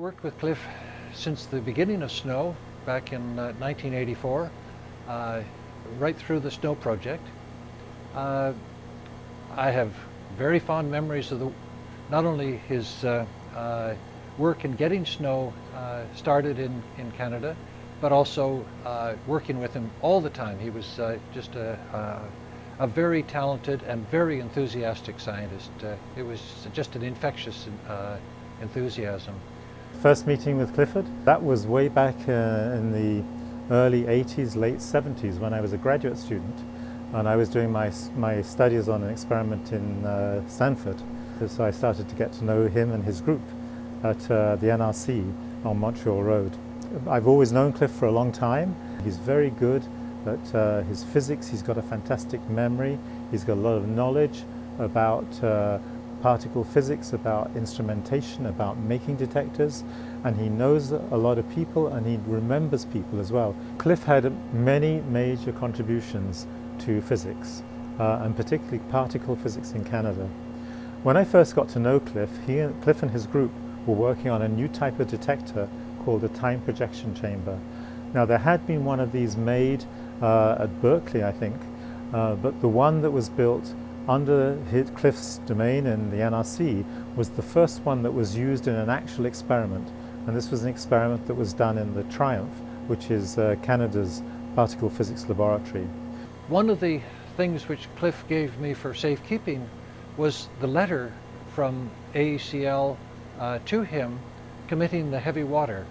worked with Cliff since the beginning of SNOW back in 1984, right through the SNOW project. I have very fond memories of not only his work in getting SNOW started in Canada, but also working with him all the time. He was just a very talented and very enthusiastic scientist. It was just an infectious enthusiasm. First meeting with Clifford, that was way back in the early 80s, late 70s, when I was a graduate student and I was doing my studies on an experiment in Stanford. So I started to get to know him and his group at the NRC on Montreal Road. I've always known Cliff for a long time. He's very good at his physics. He's got a fantastic memory. He's got a lot of knowledge about particle physics, about instrumentation, about making detectors, and he knows a lot of people and he remembers people as well. Cliff had many major contributions to physics, and particularly particle physics in Canada. When I first got to know Cliff, Cliff and his group were working on a new type of detector called a time projection chamber. Now there had been one of these made at Berkeley, I think, but the one that was built under Cliff's domain in the NRC was the first one that was used in an actual experiment, and this was an experiment that was done in the Triumph, which is Canada's particle physics laboratory. One of the things which Cliff gave me for safekeeping was the letter from AECL to him committing the heavy water,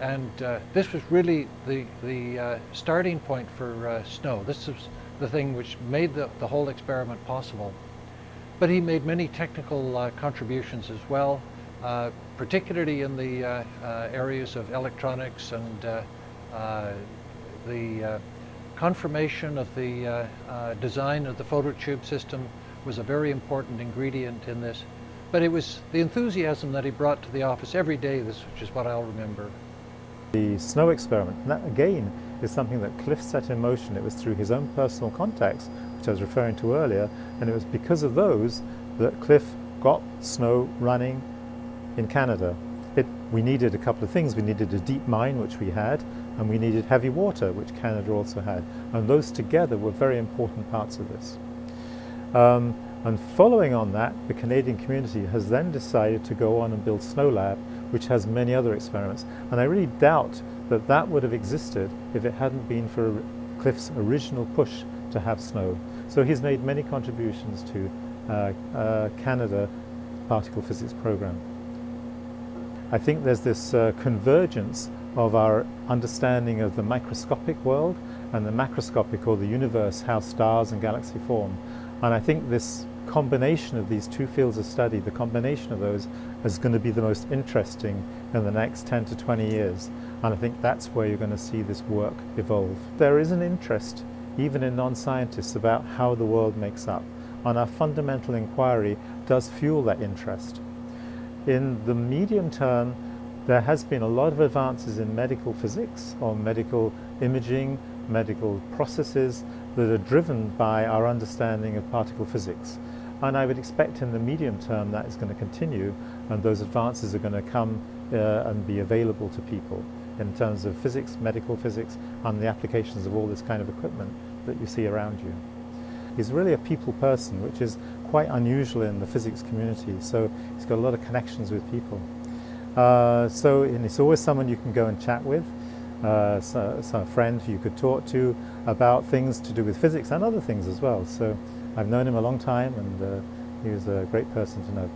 and this was really the starting point for SNOW. This was the thing which made the whole experiment possible. But he made many technical contributions as well, particularly in the areas of electronics, and the confirmation of the design of the phototube system was a very important ingredient in this. But it was the enthusiasm that he brought to the office every day, which is what I'll remember. The SNOW experiment, and that again is something that Cliff set in motion. It was through his own personal contacts, which I was referring to earlier, and it was because of those that Cliff got SNOW running in Canada. We needed a couple of things. We needed a deep mine, which we had, and we needed heavy water, which Canada also had, and those together were very important parts of this. And following on that, the Canadian community has then decided to go on and build SNOW Lab, which has many other experiments. And I really doubt that that would have existed if it hadn't been for Cliff's original push to have SNOW. So he's made many contributions to Canada particle physics program. I think there's this convergence of our understanding of the microscopic world and the macroscopic, or the universe, how stars and galaxies form. And I think this combination of these two fields of study, the combination of those, is going to be the most interesting in the next 10 to 20 years. And I think that's where you're going to see this work evolve. There is an interest, even in non-scientists, about how the world makes up. And our fundamental inquiry does fuel that interest. In the medium term, there has been a lot of advances in medical physics, or medical imaging, medical processes that are driven by our understanding of particle physics. And I would expect in the medium term that is going to continue, and those advances are going to come and be available to people in terms of physics, medical physics, and the applications of all this kind of equipment that you see around you. He's really a people person, which is quite unusual in the physics community, so he's got a lot of connections with people. And it's always someone you can go and chat with, so a friend who you could talk to about things to do with physics and other things as well. So I've known him a long time, and he was a great person to know.